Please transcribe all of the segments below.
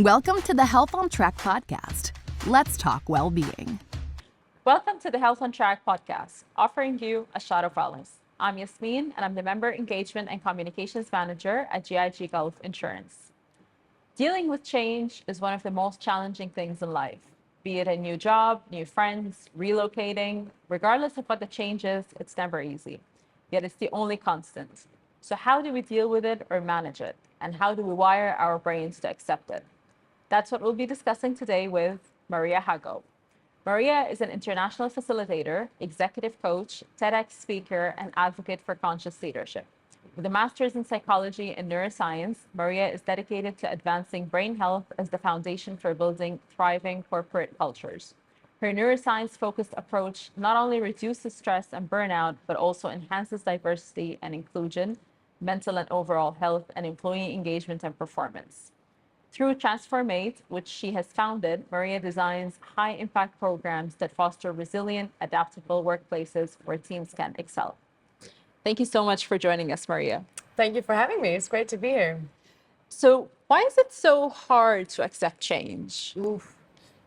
Welcome to the Health on Track podcast. Let's talk well-being. Welcome to the Health on Track podcast, offering you a shot of wellness. I'm Yasmin, and I'm the Member Engagement and Communications Manager at GIG Gulf Insurance. Dealing with change is one of the most challenging things in life, be it a new job, new friends, relocating. Regardless of what the change is, it's never easy, yet it's the only constant. So how do we deal with it or manage it? And how do we wire our brains to accept it? That's what we'll be discussing today with Maria Haggo. Maria is an international facilitator, executive coach, TEDx speaker, and advocate for conscious leadership. With a master's in psychology and neuroscience, Maria is dedicated to advancing brain health as the foundation for building thriving corporate cultures. Her neuroscience-focused approach not only reduces stress and burnout, but also enhances diversity and inclusion, mental and overall health, and employee engagement and performance. Through Transformate, which she has founded, Maria designs high-impact programs that foster resilient, adaptable workplaces where teams can excel. Thank you so much for joining us, Maria. Thank you for having me. It's great to be here. So why is it so hard to accept change? Oof,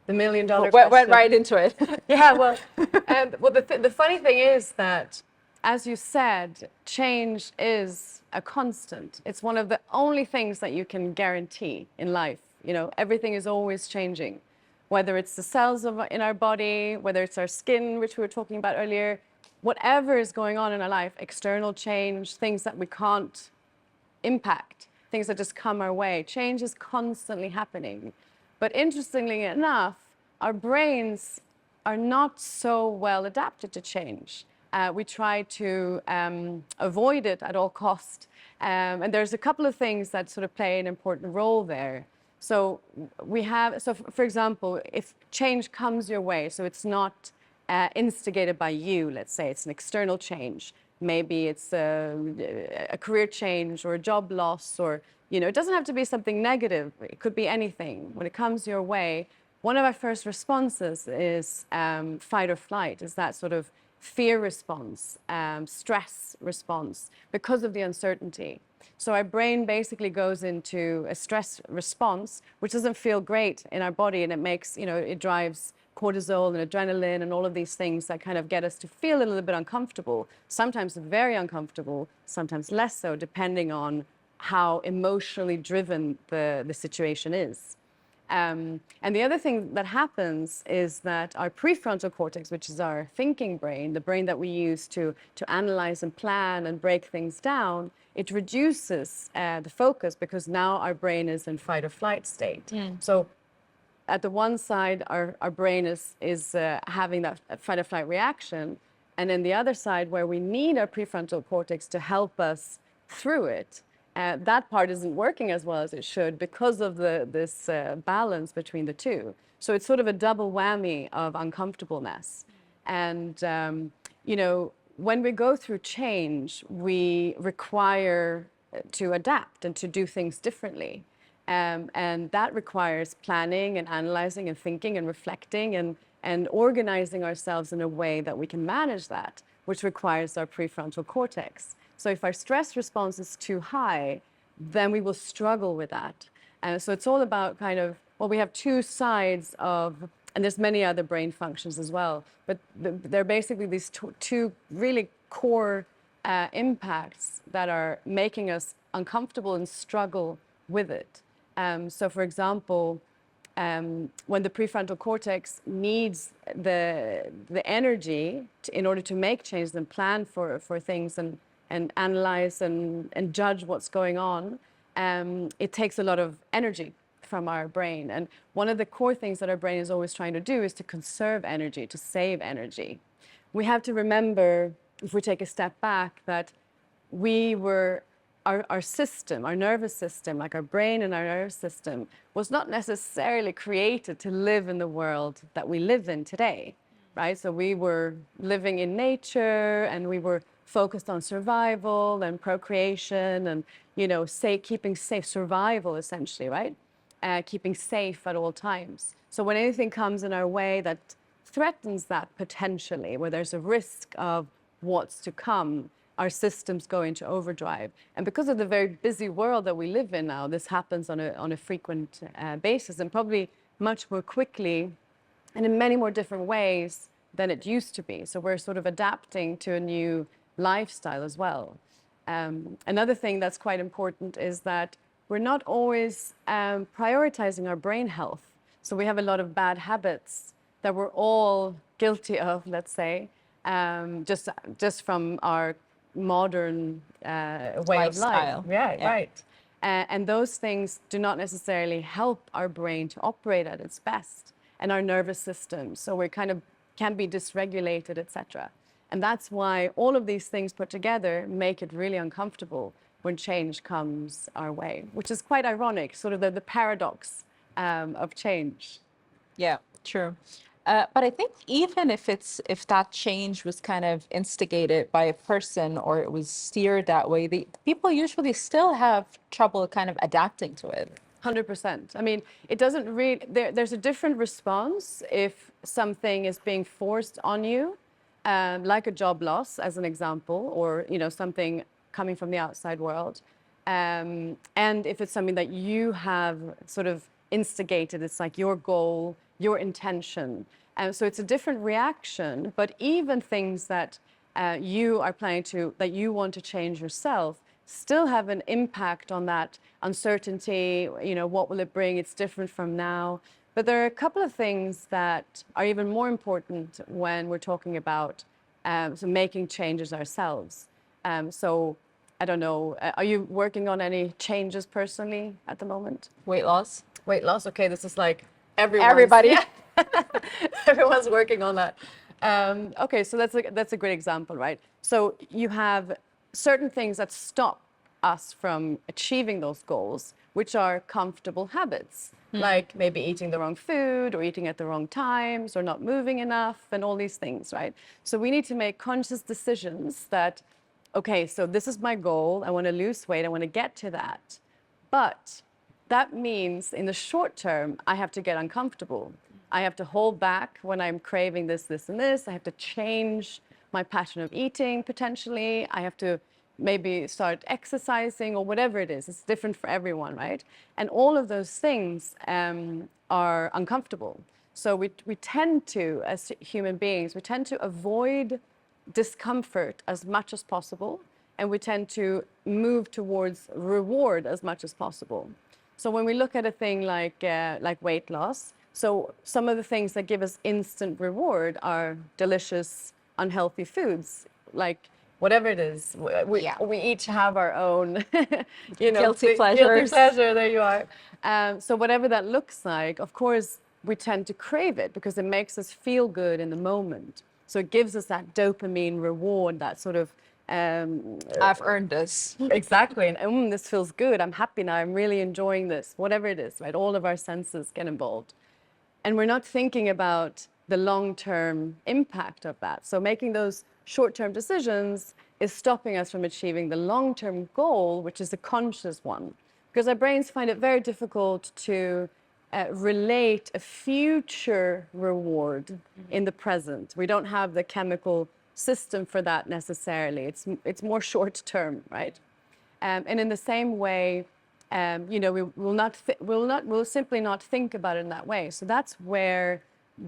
the million-dollar Went question. right into it. Yeah, well, the funny thing is that, as you said, change is a constant. It's one of the only things that you can guarantee in life. You know, everything is always changing, whether it's the cells in our body, whether it's our skin, which we were talking about earlier, whatever is going on in our life, external change, things that we can't impact, things that just come our way. Change is constantly happening. But interestingly enough, our brains are not so well adapted to change. We try to avoid it at all cost. And there's a couple of things that sort of play an important role there. So for example, if change comes your way, so it's not instigated by you, let's say, it's an external change. Maybe it's a career change or a job loss, or, you know, it doesn't have to be something negative. It could be anything. When it comes your way, one of our first responses is fight or flight, is that sort of fear response, stress response, because of the uncertainty. So our brain basically goes into a stress response, which doesn't feel great in our body, and it makes, you know, it drives cortisol and adrenaline and all of these things that kind of get us to feel a little bit uncomfortable, sometimes very uncomfortable, sometimes less so, depending on how emotionally driven the situation is. And the other thing that happens is that our prefrontal cortex, which is our thinking brain, the brain that we use to analyze and plan and break things down, it reduces the focus, because now our brain is in fight or flight state. So at the one side, our brain is having that fight or flight reaction, and then the other side, where we need our prefrontal cortex to help us through it, that part isn't working as well as it should because of this balance between the two. So it's sort of a double whammy of uncomfortableness. And, you know, when we go through change, we require to adapt and to do things differently. And that requires planning and analyzing and thinking and reflecting and organizing ourselves in a way that we can manage that, which requires our prefrontal cortex. So if our stress response is too high, then we will struggle with that. And so it's all about kind of, well, we have two sides of, and there's many other brain functions as well, but they're basically these two really core impacts that are making us uncomfortable and struggle with it. So for example, when the prefrontal cortex needs the energy in order to make changes and plan for things and analyze and judge what's going on, it takes a lot of energy from our brain. And one of the core things that our brain is always trying to do is to conserve energy, to save energy. We have to remember, if we take a step back, that our system, our nervous system, like our brain and our nervous system, was not necessarily created to live in the world that we live in today, right? So we were living in nature, and we were focused on survival and procreation and, you know, keeping safe, survival essentially, right? Keeping safe at all times. So when anything comes in our way that threatens that potentially, where there's a risk of what's to come, our systems go into overdrive. And because of the very busy world that we live in now, this happens on a frequent basis, and probably much more quickly and in many more different ways than it used to be. So we're sort of adapting to a new lifestyle as well. Another thing that's quite important is that we're not always prioritizing our brain health. So we have a lot of bad habits that we're all guilty of, let's say, just from our modern way of life. Lifestyle. Yeah, right. And those things do not necessarily help our brain to operate at its best and our nervous system. So we kind of can be dysregulated, etc. And that's why all of these things put together make it really uncomfortable when change comes our way, which is quite ironic, sort of the paradox of change. Yeah, true. But I think even if that change was kind of instigated by a person or it was steered that way, the people usually still have trouble kind of adapting to it. 100%. I mean, it doesn't really, there's a different response if something is being forced on you, like a job loss, as an example, or, you know, something coming from the outside world. And if it's something that you have sort of instigated, it's like your goal, your intention. So it's a different reaction, but even things that you are planning to, that you want to change yourself, still have an impact on that uncertainty. You know, what will it bring? It's different from now. But there are a couple of things that are even more important when we're talking about so making changes ourselves. So I don't know, are you working on any changes personally at the moment? Weight loss? Weight loss, okay, this is like Everybody. Yeah. Everyone's working on that. Okay, so that's a great example, right? So you have certain things that stop us from achieving those goals, which are comfortable habits, like maybe eating the wrong food or eating at the wrong times or not moving enough and all these things, right? So we need to make conscious decisions that, okay, so this is my goal. I want to lose weight. I want to get to that. But that means in the short term, I have to get uncomfortable. I have to hold back when I'm craving this, this, and this. I have to change my pattern of eating potentially. I have to maybe start exercising or whatever it is. It's different for everyone, right? And all of those things are uncomfortable. So we tend to, as human beings, we tend to avoid discomfort as much as possible, and we tend to move towards reward as much as possible. So when we look at a thing like weight loss, so some of the things that give us instant reward are delicious, unhealthy foods, like whatever it is. We each have our own, you know, Guilty pleasures. Guilty pleasure, there you are. So whatever that looks like, of course, we tend to crave it because it makes us feel good in the moment. So it gives us that dopamine reward, that sort of I've earned this. exactly, and this feels good. I'm happy now. I'm really enjoying this. Whatever it is, right? All of our senses get involved, and we're not thinking about the long-term impact of that. So making those short-term decisions is stopping us from achieving the long-term goal, which is a conscious one, because our brains find it very difficult to relate a future reward in the present. We don't have the chemical system for that necessarily. It's more short term, right? And in the same way, you know, we'll simply not think about it in that way. So that's where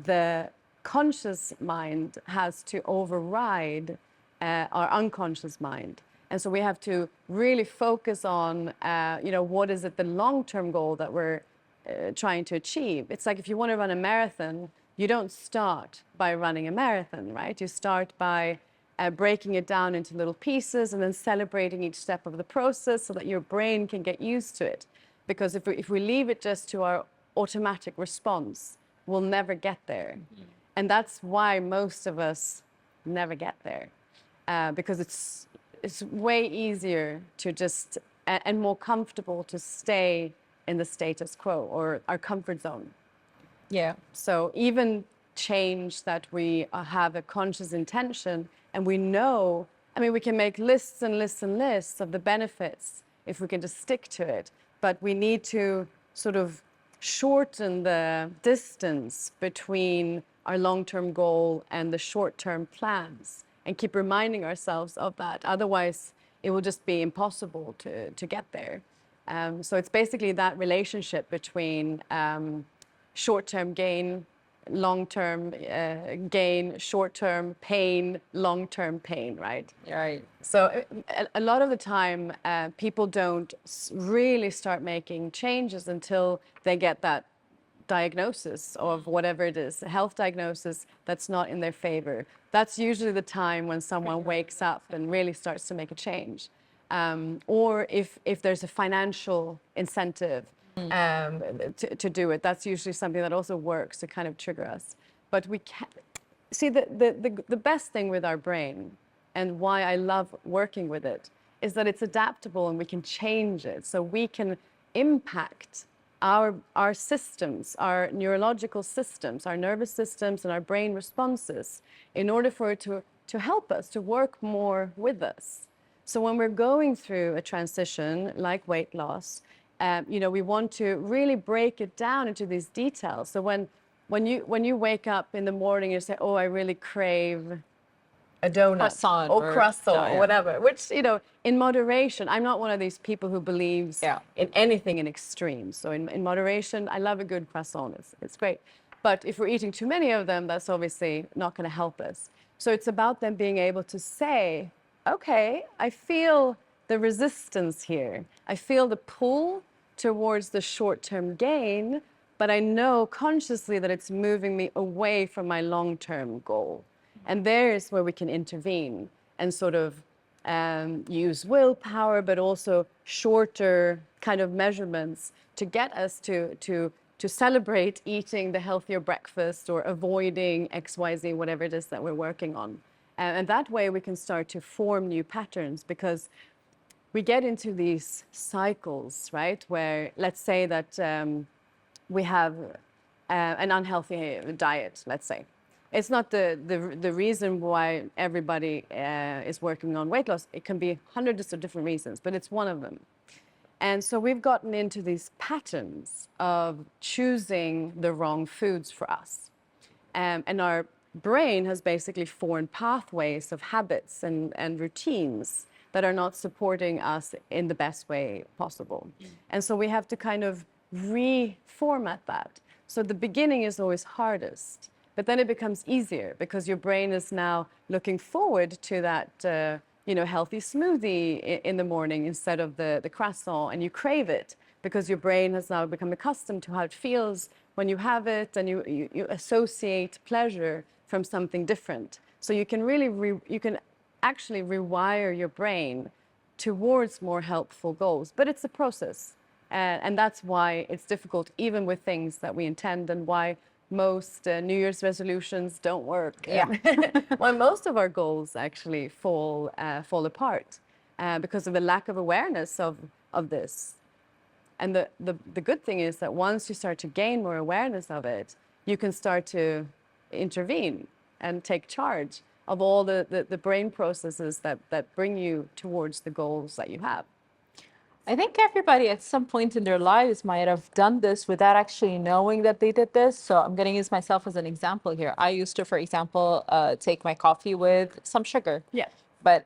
the conscious mind has to override our unconscious mind. And so we have to really focus on, you know, what is it, the long-term goal that we're trying to achieve. It's like if you want to run a marathon, you don't start by running a marathon, right? You start by breaking it down into little pieces and then celebrating each step of the process so that your brain can get used to it. Because if we leave it just to our automatic response, we'll never get there. And that's why most of us never get there. Because it's way easier to just, and more comfortable to stay in the status quo or our comfort zone. Yeah. So even change that we have a conscious intention and we know, I mean, we can make lists and lists and lists of the benefits if we can just stick to it. But we need to sort of shorten the distance between our long-term goal and the short-term plans and keep reminding ourselves of that. Otherwise, it will just be impossible to get there. So it's basically that relationship between short-term gain, long-term gain, short-term pain, long-term pain, right? Right. So a lot of the time, people don't really start making changes until they get that diagnosis of whatever it is, a health diagnosis that's not in their favor. That's usually the time when someone wakes up and really starts to make a change. Or if there's a financial incentive to do it, that's usually something that also works to kind of trigger us. But we can't see the best thing with our brain, and why I love working with it, is that it's adaptable and we can change it. So we can impact our systems, our neurological systems, our nervous systems and our brain responses in order for it to help us, to work more with us. So when we're going through a transition like weight loss, we want to really break it down into these details. So when you wake up in the morning and say, oh, I really crave a donut Croissant or croissant or yeah. whatever, which, in moderation. I'm not one of these people who believes in anything in extremes. So in moderation, I love a good croissant. It's great. But if we're eating too many of them, that's obviously not going to help us. So it's about them being able to say, okay, I feel the resistance here. I feel the pull towards the short-term gain, but I know consciously that it's moving me away from my long-term goal. And there's where we can intervene and sort of use willpower, but also shorter kind of measurements to get us to celebrate eating the healthier breakfast or avoiding XYZ, whatever it is that we're working on. And that way we can start to form new patterns, because we get into these cycles, right? Where let's say that we have an unhealthy diet, let's say. It's not the reason why everybody is working on weight loss. It can be hundreds of different reasons, but it's one of them. And so we've gotten into these patterns of choosing the wrong foods for us. And our brain has basically formed pathways of habits and routines that are not supporting us in the best way possible. And so we have to kind of reformat that. So the beginning is always hardest. But then it becomes easier because your brain is now looking forward to that, healthy smoothie in the morning instead of the croissant, and you crave it because your brain has now become accustomed to how it feels when you have it, and you associate pleasure from something different. So you can really, you can actually rewire your brain towards more helpful goals, but it's a process. And that's why it's difficult, even with things that we intend, and why most New Year's resolutions don't work. Yeah. Why most of our goals actually fall apart because of the lack of awareness of this. And the good thing is that once you start to gain more awareness of it, you can start to intervene and take charge of all the brain processes that bring you towards the goals that you have. I think everybody at some point in their lives might have done this without actually knowing that they did this. So I'm going to use myself as an example here. I used to, for example, take my coffee with some sugar. Yeah.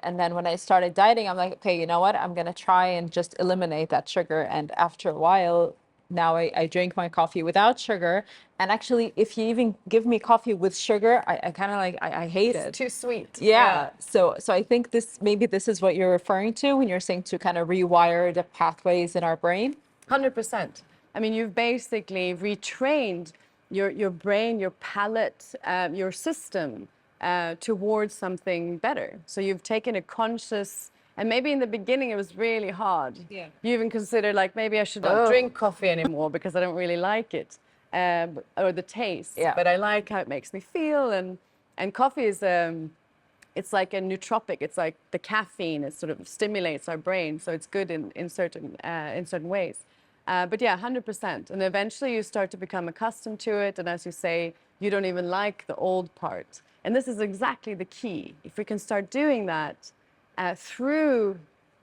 And then when I started dieting, I'm like, okay, you know what? I'm going to try and just eliminate that sugar. And after a while, now I drink my coffee without sugar. And actually, if you even give me coffee with sugar, I kind of I hate it. It's too sweet. Yeah. So I think maybe this is what you're referring to when you're saying to kind of rewire the pathways in our brain. 100%. I mean, you've basically retrained your brain, your palate, your system towards something better. So you've taken a conscious, and maybe in the beginning it was really hard. Yeah. You even considered maybe I should not drink coffee anymore because I don't really like it, or the taste. Yeah. But I like how it makes me feel, and coffee is it's like a nootropic. It's like the caffeine. It sort of stimulates our brain, so it's good in certain ways. But yeah, 100%. And eventually you start to become accustomed to it, and as you say, you don't even like the old part. And this is exactly the key. If we can start doing that through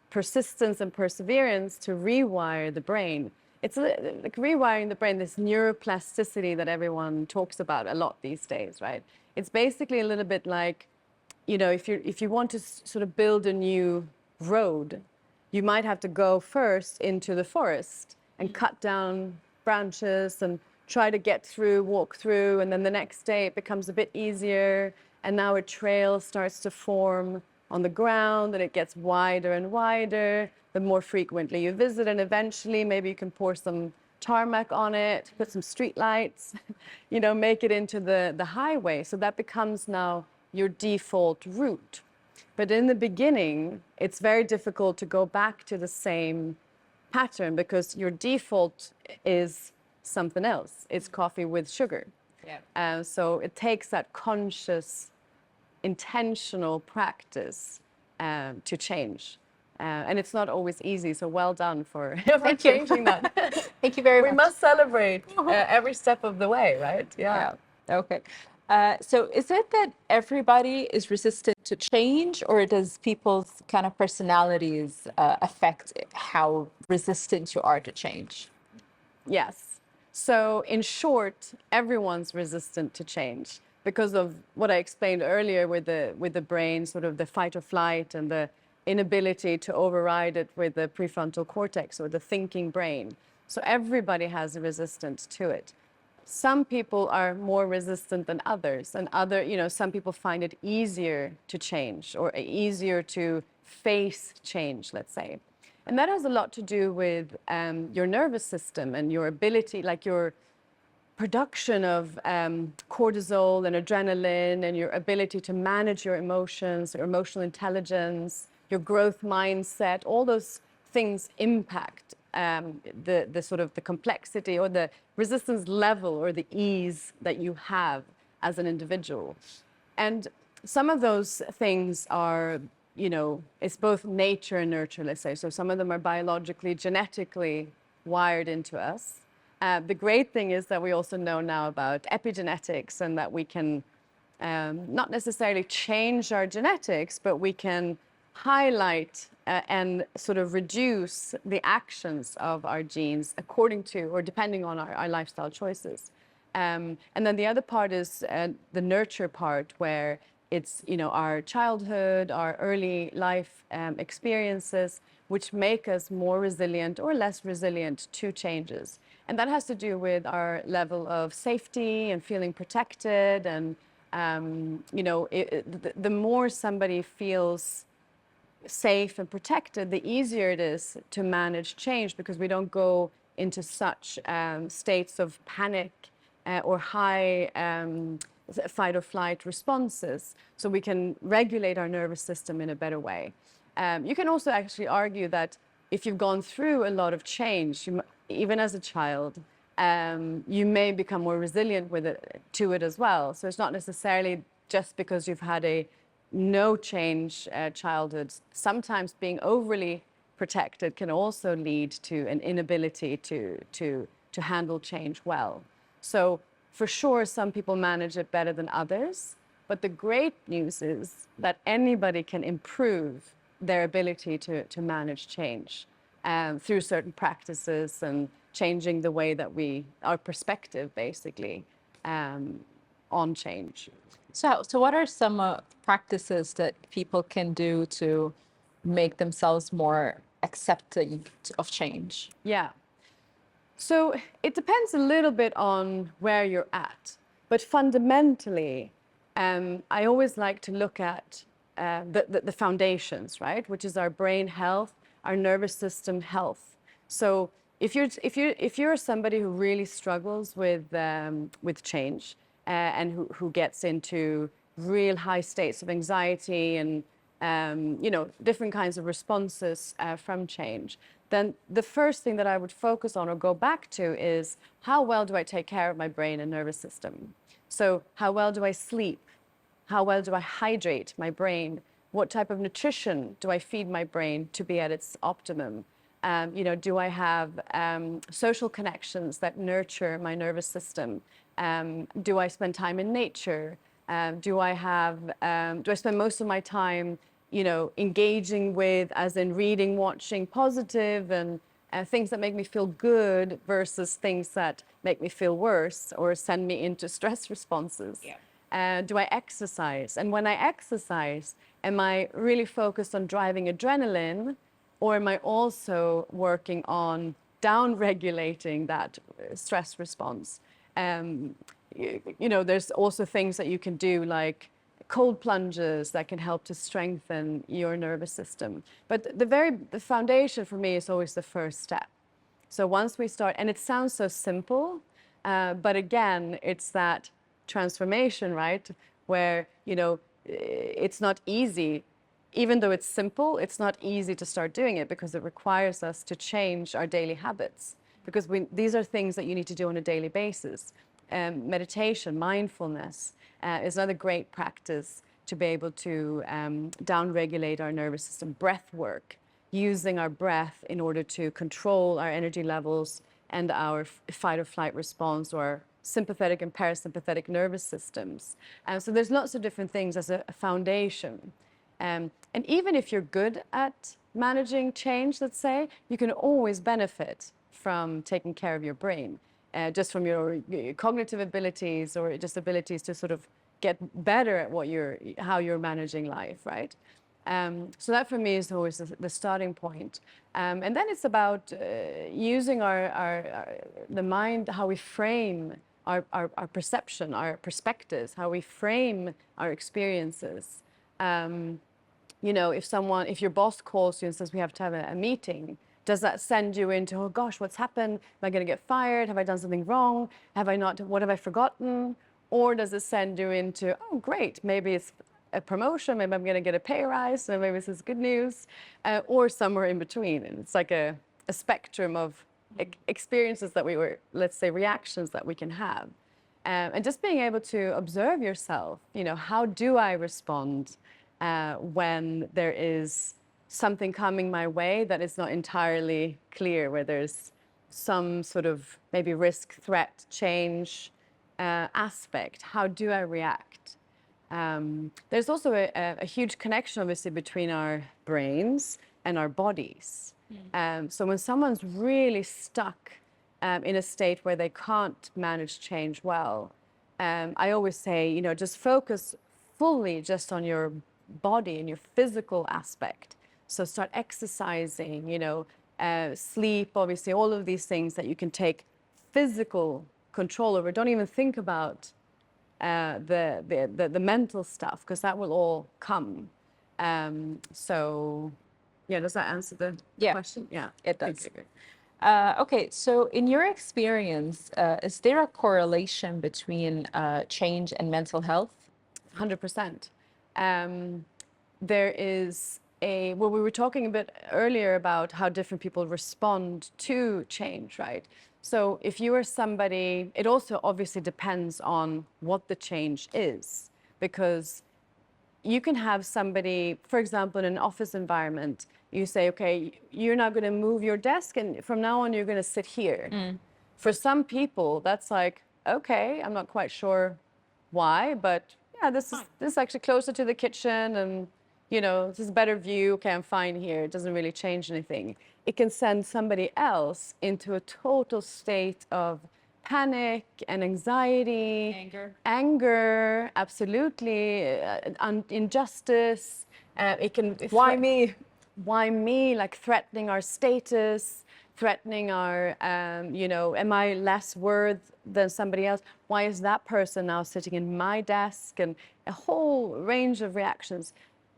persistence and perseverance to rewire the brain. It's like rewiring the brain, this neuroplasticity that everyone talks about a lot these days, right? It's basically a little bit like you know, if you want to sort of build a new road, you might have to go first into the forest and cut down branches and try to get through, walk through, and then the next day it becomes a bit easier, and now a trail starts to form on the ground, and it gets wider and wider the more frequently you visit, and eventually maybe you can pour some tarmac on it, put some street lights, you know, make it into the highway. So that becomes now your default route. But in the beginning, it's very difficult to go back to the same pattern because your default is something else. It's coffee with sugar. Yeah. So it takes that conscious, intentional practice to change. And it's not always easy, so well done for changing that. Thank you very We much. must celebrate every step of the way, right? Yeah. Okay. So is it that everybody is resistant to change, or does people's kind of personalities affect how resistant you are to change? Yes. So in short, everyone's resistant to change because of what I explained earlier with the brain, sort of the fight or flight and the inability to override it with the prefrontal cortex or the thinking brain. So everybody has a resistance to it. Some people are more resistant than others, and some people find it easier to change or easier to face change, let's say. And that has a lot to do with your nervous system and your ability, like your production of cortisol and adrenaline and your ability to manage your emotions, your emotional intelligence, your growth mindset. All those things impact the sort of the complexity or the resistance level or the ease that you have as an individual. And some of those things are, it's both nature and nurture, let's say. So some of them are biologically, genetically wired into us. The great thing is that we also know now about epigenetics and that we can not necessarily change our genetics, but we can highlight and sort of reduce the actions of our genes according to or depending on our lifestyle choices. And then the other part is the nurture part, where it's our childhood, our early life experiences, which make us more resilient or less resilient to changes. And that has to do with our level of safety and feeling protected. And the more somebody feels safe and protected, the easier it is to manage change, because we don't go into such states of panic or high fight or flight responses, so we can regulate our nervous system in a better way. You can also actually argue that if you've gone through a lot of change, even as a child, you may become more resilient to it as well. So it's not necessarily just because you've had a no change childhood. Sometimes being overly protected can also lead to an inability to handle change well. So for sure, some people manage it better than others. But the great news is that anybody can improve their ability to manage change through certain practices and changing the way that our perspective, basically, on change. So what are some practices that people can do to make themselves more accepting of change? Yeah. So it depends a little bit on where you're at. But fundamentally, I always like to look at the foundations, right? Which is our brain health, our nervous system health. So if you're somebody who really struggles with change and who gets into real high states of anxiety and different kinds of responses from change, then the first thing that I would focus on or go back to is, how well do I take care of my brain and nervous system? So how well do I sleep? How well do I hydrate my brain? What type of nutrition do I feed my brain to be at its optimum? Do I have social connections that nurture my nervous system? Do I spend time in nature? Do I spend most of my time engaging with, as in reading, watching positive and things that make me feel good versus things that make me feel worse or send me into stress responses? Yeah. Do I exercise? And when I exercise, am I really focused on driving adrenaline, or am I also working on down-regulating that stress response? You know, there's also things that you can do like cold plunges that can help to strengthen your nervous system. But the foundation for me is always the first step. So once we start, and it sounds so simple, but again, it's that transformation, right? Where, you know, it's not easy. Even though it's simple, it's not easy to start doing it because it requires us to change our daily habits. Because these are things that you need to do on a daily basis. Meditation, mindfulness is another great practice to be able to down-regulate our nervous system. Breath work, using our breath in order to control our energy levels and our fight or flight response, or sympathetic and parasympathetic nervous systems. So there's lots of different things as a foundation. And even if you're good at managing change, let's say, you can always benefit from taking care of your brain, just from your cognitive abilities, or just abilities to sort of get better at how you're managing life, right? So that for me is always the starting point. And then it's about using the mind, how we frame our perception, our perspectives, how we frame our experiences. You know, if your boss calls you and says we have to have a meeting, does that send you into, oh gosh, what's happened? Am I going to get fired? Have I done something wrong? What have I forgotten? Or does it send you into, oh great, maybe it's a promotion, maybe I'm going to get a pay rise, so maybe this is good news, or somewhere in between. And it's like a spectrum of experiences that let's say reactions that we can have. And just being able to observe yourself, you know, how do I respond when there is something coming my way that is not entirely clear, where there's some sort of maybe risk, threat, change aspect. How do I react? There's also a huge connection, obviously, between our brains and our bodies. So when someone's really stuck in a state where they can't manage change well, I always say, you know, just focus fully just on your body and your physical aspect. So start exercising, you know, sleep, obviously, all of these things that you can take physical control over. Don't even think about the mental stuff, because that will all come. So, yeah, does that answer the question? Yeah, it does. Okay, Okay, so in your experience, is there a correlation between change and mental health? 100%. There is well, we were talking a bit earlier about how different people respond to change, right? So if you are somebody, it also obviously depends on what the change is, because you can have somebody, for example, in an office environment, you say, okay, you're not going to move your desk, and from now on, you're going to sit here. For some people, that's like, okay, I'm not quite sure why, but yeah, this is actually closer to the kitchen, and you know, this is a better view. Okay, I'm fine here. It doesn't really change anything. It can send somebody else into a total state of panic and anxiety, anger, absolutely, injustice. It can Why me? Why me? Like threatening our status, threatening our, you know, am I less worth than somebody else? Why is that person now sitting in my desk? And a whole range of reactions,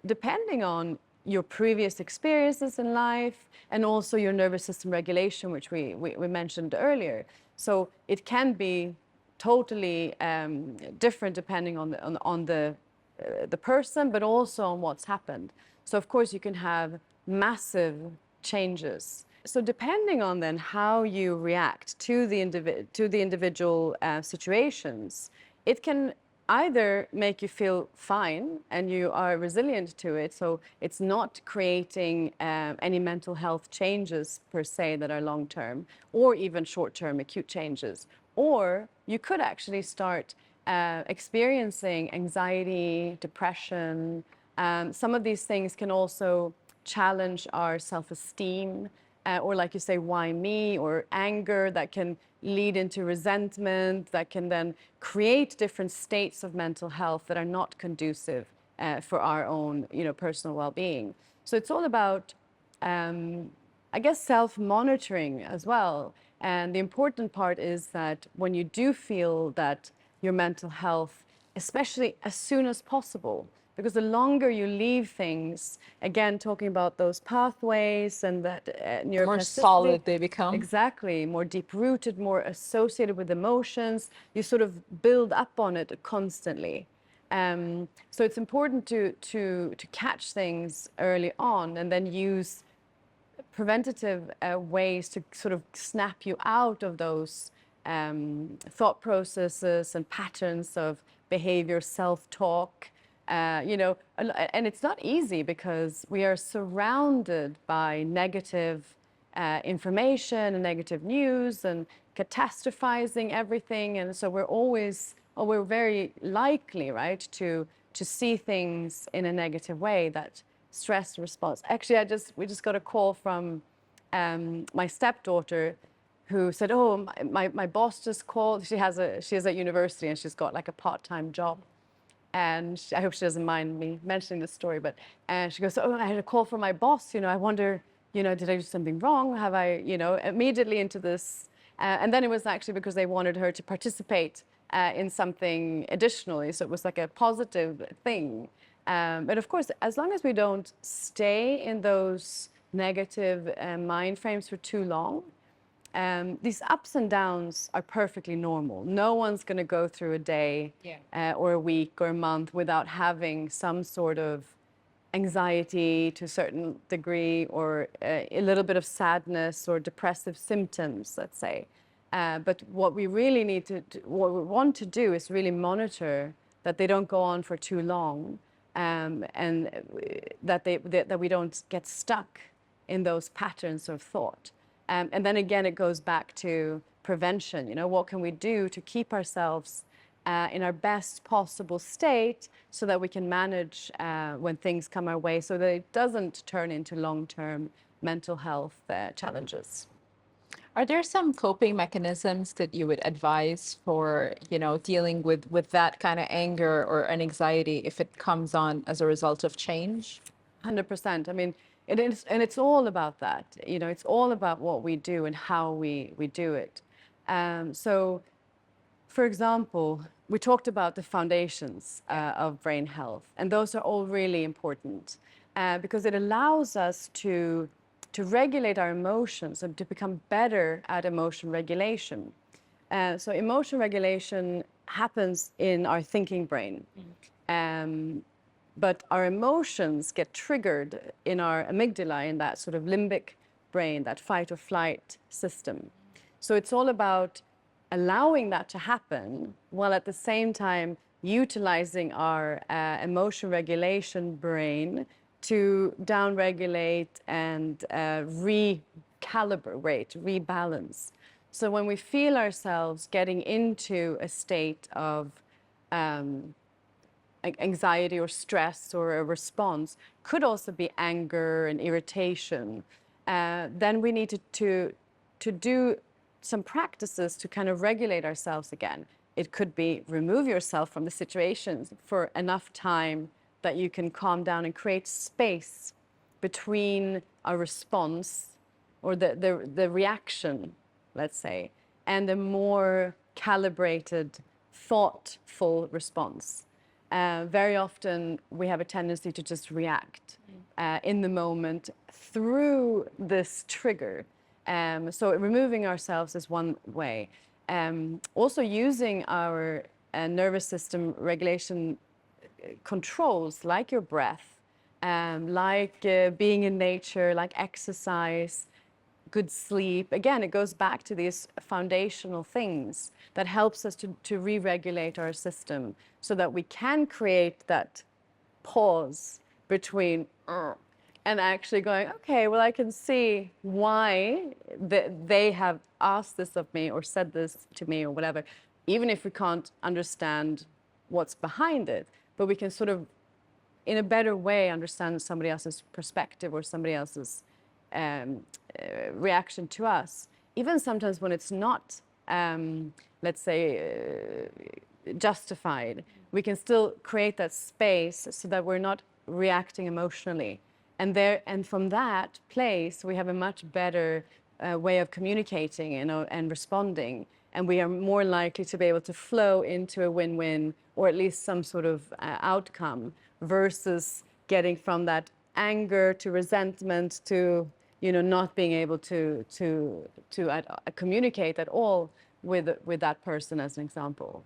depending on your previous experiences in life and also your nervous system regulation, which we mentioned earlier. So it can be totally different depending on the person, but also on what's happened. So of course you can have massive changes. So depending on then how you react to the individual situations, it can either make you feel fine and you are resilient to it, so it's not creating any mental health changes per se that are long-term or even short-term acute changes. Or you could actually start experiencing anxiety, depression. Some of these things can also challenge our self-esteem, or like you say, why me, or anger that can lead into resentment, that can then create different states of mental health that are not conducive for our own, personal well-being. So it's all about, I guess, self-monitoring as well. And the important part is that when you do feel that your mental health, especially as soon as possible, because the longer you leave things, again, talking about those pathways and that More neuroplasticity. solid they become. Exactly, more deep-rooted, more associated with emotions. You sort of build up on it constantly. So it's important to catch things early on and then use preventative ways to sort of snap you out of those thought processes and patterns of behavior, self-talk. And it's not easy because we are surrounded by negative information and negative news and catastrophizing everything. And so we're very likely, right, to see things in a negative way, that stress response. Actually, we just got a call from my stepdaughter who said, "Oh, my boss just called. She is at university and she's got like a part-time job." And I hope she doesn't mind me mentioning this story, but she goes, "Oh, I had a call from my boss. I wonder, did I do something wrong? Have I, immediately into this." And then it was actually because they wanted her to participate in something additionally. So it was like a positive thing. But of course, as long as we don't stay in those negative mind frames for too long, these ups and downs are perfectly normal. No one's going to go through a day or a week or a month without having some sort of anxiety to a certain degree, or a little bit of sadness or depressive symptoms, let's say. But what we really what we want to do is really monitor that they don't go on for too long, and that we don't get stuck in those patterns of thought. And then again, it goes back to prevention. What can we do to keep ourselves in our best possible state so that we can manage when things come our way, so that it doesn't turn into long-term mental health challenges. Are there some coping mechanisms that you would advise for, dealing with that kind of anger or an anxiety if it comes on as a result of change? 100%. I mean, it is, and it's all about that. It's all about what we do and how we do it. So, for example, we talked about the foundations of brain health, and those are all really important because it allows us to regulate our emotions and to become better at emotion regulation. So emotion regulation happens in our thinking brain. But our emotions get triggered in our amygdala, in that sort of limbic brain, that fight or flight system. So it's all about allowing that to happen while at the same time utilizing our emotion regulation brain to downregulate and recalibrate, rebalance. So when we feel ourselves getting into a state of anxiety or stress or a response, could also be anger and irritation, then we need to do some practices to kind of regulate ourselves again. It could be remove yourself from the situations for enough time that you can calm down and create space between a response or the reaction, let's say, and a more calibrated, thoughtful response. Very often we have a tendency to just react in the moment through this trigger. So removing ourselves is one way. Also using our nervous system regulation controls, like your breath, like being in nature, like exercise, good sleep. Again, it goes back to these foundational things that helps us to re-regulate our system so that we can create that pause between and actually going, okay, well, I can see why they have asked this of me or said this to me or whatever, even if we can't understand what's behind it, but we can sort of, in a better way, understand somebody else's perspective or somebody else's reaction to us, even sometimes when it's not let's say, justified. We can still create that space so that we're not reacting emotionally. And from that place, we have a much better way of communicating, and responding. And we are more likely to be able to flow into a win-win, or at least some sort of outcome, versus getting from that anger to resentment to, not being able to communicate at all with that person, as an example.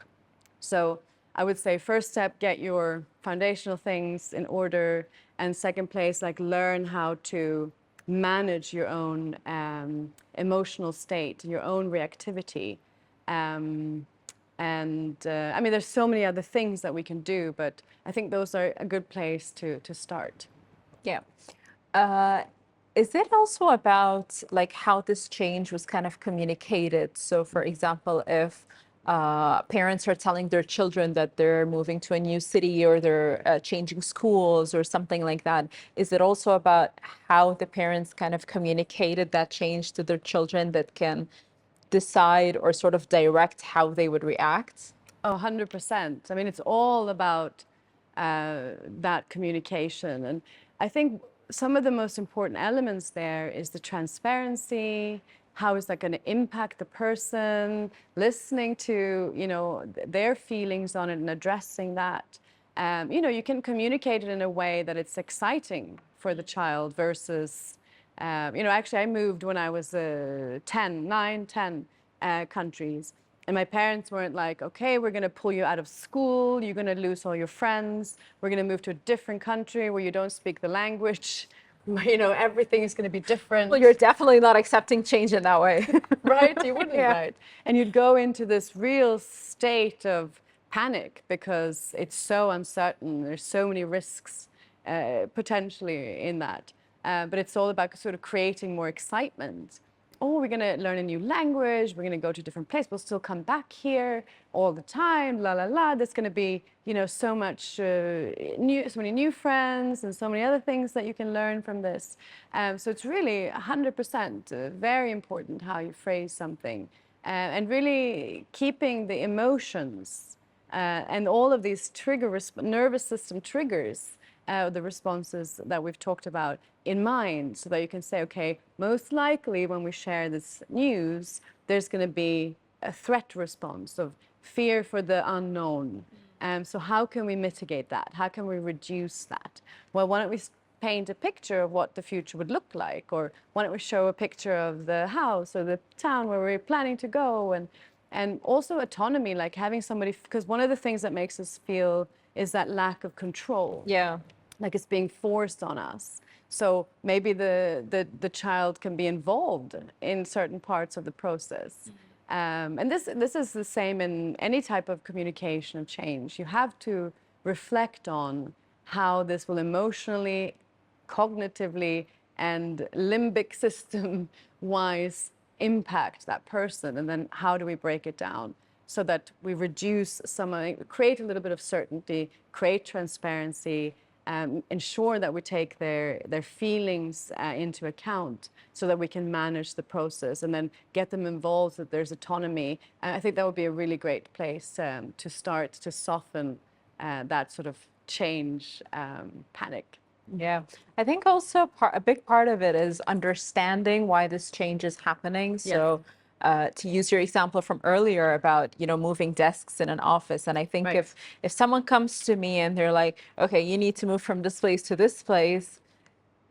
So I would say first step, get your foundational things in order. And second place, like, learn how to manage your own emotional state, your own reactivity. I mean, there's so many other things that we can do, but I think those are a good place to start. Yeah. Is it also about like how this change was kind of communicated? So, for example, if parents are telling their children that they're moving to a new city, or they're changing schools or something like that, is it also about how the parents kind of communicated that change to their children that can decide or sort of direct how they would react? Oh, 100%. I mean, it's all about that communication. And I think some of the most important elements there is the transparency. How is that going to impact the person? Listening to, their feelings on it and addressing that. You can communicate it in a way that it's exciting for the child versus, actually I moved when I was 9, 10 countries. And my parents weren't like, okay, we're going to pull you out of school. You're going to lose all your friends. We're going to move to a different country where you don't speak the language. Everything is going to be different. Well, you're definitely not accepting change in that way. Right? You wouldn't, right? And you'd go into this real state of panic because it's so uncertain. There's so many risks potentially in that. But it's all about sort of creating more excitement. Oh, we're going to learn a new language. We're going to go to a different place. We'll still come back here all the time. La la la. There's going to be, so much so many new friends and so many other things that you can learn from this. So it's really 100% very important how you phrase something, and really keeping the emotions and all of these nervous system triggers. The responses that we've talked about in mind, so that you can say, okay, most likely when we share this news, there's going to be a threat response of fear for the unknown. So how can we mitigate that? How can we reduce that? Well, why don't we paint a picture of what the future would look like? Or why don't we show a picture of the house or the town where we're planning to go? And also autonomy, like having somebody, because one of the things that makes us feel is that lack of control. Yeah. Like it's being forced on us. So maybe the child can be involved in certain parts of the process. And this is the same in any type of communication of change. You have to reflect on how this will emotionally, cognitively, and limbic system-wise impact that person, and then how do we break it down so that we reduce create a little bit of certainty, create transparency, ensure that we take their feelings into account so that we can manage the process, and then get them involved so that there's autonomy. And I think that would be a really great place to start to soften that sort of change panic. Yeah, I think also a big part of it is understanding why this change is happening. So to use your example from earlier about, moving desks in an office. And I think Right. if someone comes to me and they're like, okay, you need to move from this place to this place,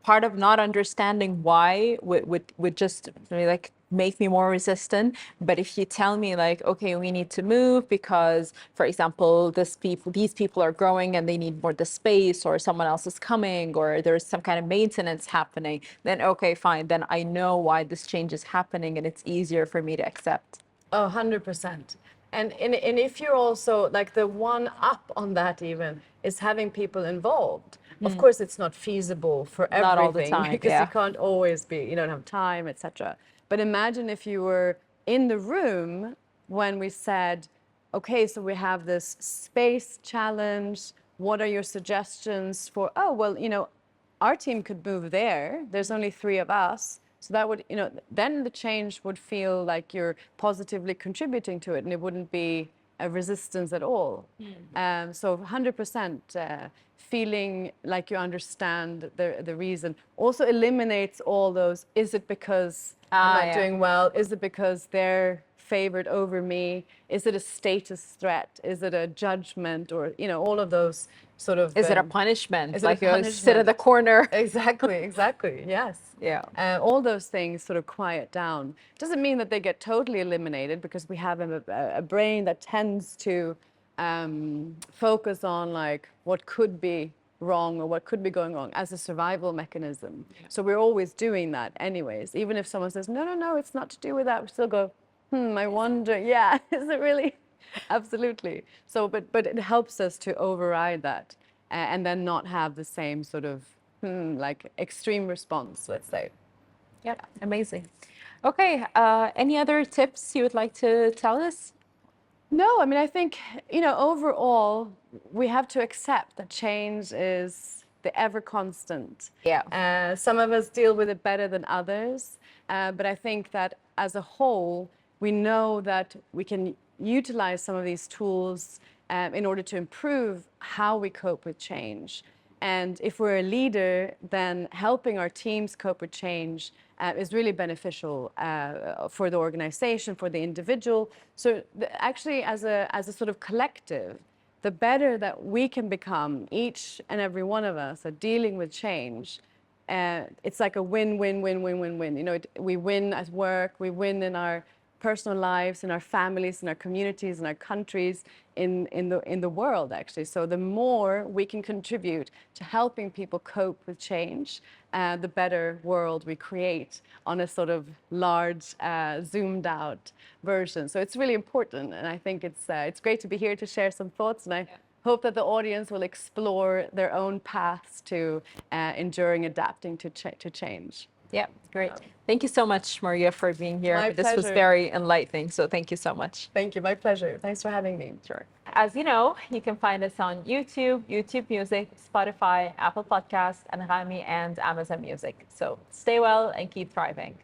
part of not understanding why would just like make me more resistant. But if you tell me like, okay, we need to move because, for example, these people are growing and they need more the space, or someone else is coming, or there's some kind of maintenance happening, then okay, fine. Then I know why this change is happening, and it's easier for me to accept. Oh, 100%. And if you're also like the one up on that, even is having people involved. Of course, it's not feasible for everything. Not all the time, because yeah. you can't always be, you don't have time, etc. But imagine if you were in the room when we said, okay, so we have this space challenge. What are your suggestions for, oh, well, our team could move there. There's only 3 of us. So that would, then the change would feel like you're positively contributing to it, and it wouldn't be a resistance at all. So 100% feeling like you understand the reason also eliminates all those, is it because I'm not doing well? Is it because they're favored over me? Is it a status threat? Is it a judgment? Or, all of those sort of... Is it a punishment? Is it Like a you punishment? sit in the corner? Exactly, yes. Yeah. All those things sort of quiet down. Doesn't mean that they get totally eliminated, because we have a brain that tends to focus on like what could be wrong or what could be going wrong as a survival mechanism. So we're always doing that anyways. Even if someone says, no, it's not to do with that, we still go, I wonder, is it really? Absolutely. So, but it helps us to override that and then not have the same sort of like extreme response, let's say. Yeah, amazing. Okay, any other tips you would like to tell us? No, I mean, I think, overall, we have to accept that change is the ever constant. Yeah. Some of us deal with it better than others, but I think that as a whole, we know that we can utilize some of these tools in order to improve how we cope with change. And if we're a leader, then helping our teams cope with change is really beneficial for the organization, for the individual. So actually, as a sort of collective, the better that we can become, each and every one of us, at dealing with change, it's like a win-win-win-win-win-win. We win at work, we win in our personal lives, in our families, in our communities, in our countries, in the world, actually. So the more we can contribute to helping people cope with change, the better world we create on a sort of large, zoomed out version. So it's really important, and I think it's great to be here to share some thoughts, and I hope that the audience will explore their own paths to enduring, adapting to change. Yeah, great. Thank you so much, Maria, for being here. My This was pleasure. very enlightening, so thank you so much. Thank you, my pleasure. Thanks for having me. Sure. As you know, you can find us on YouTube, YouTube Music, Spotify, Apple Podcasts, and Rami and Amazon Music. So stay well and keep thriving.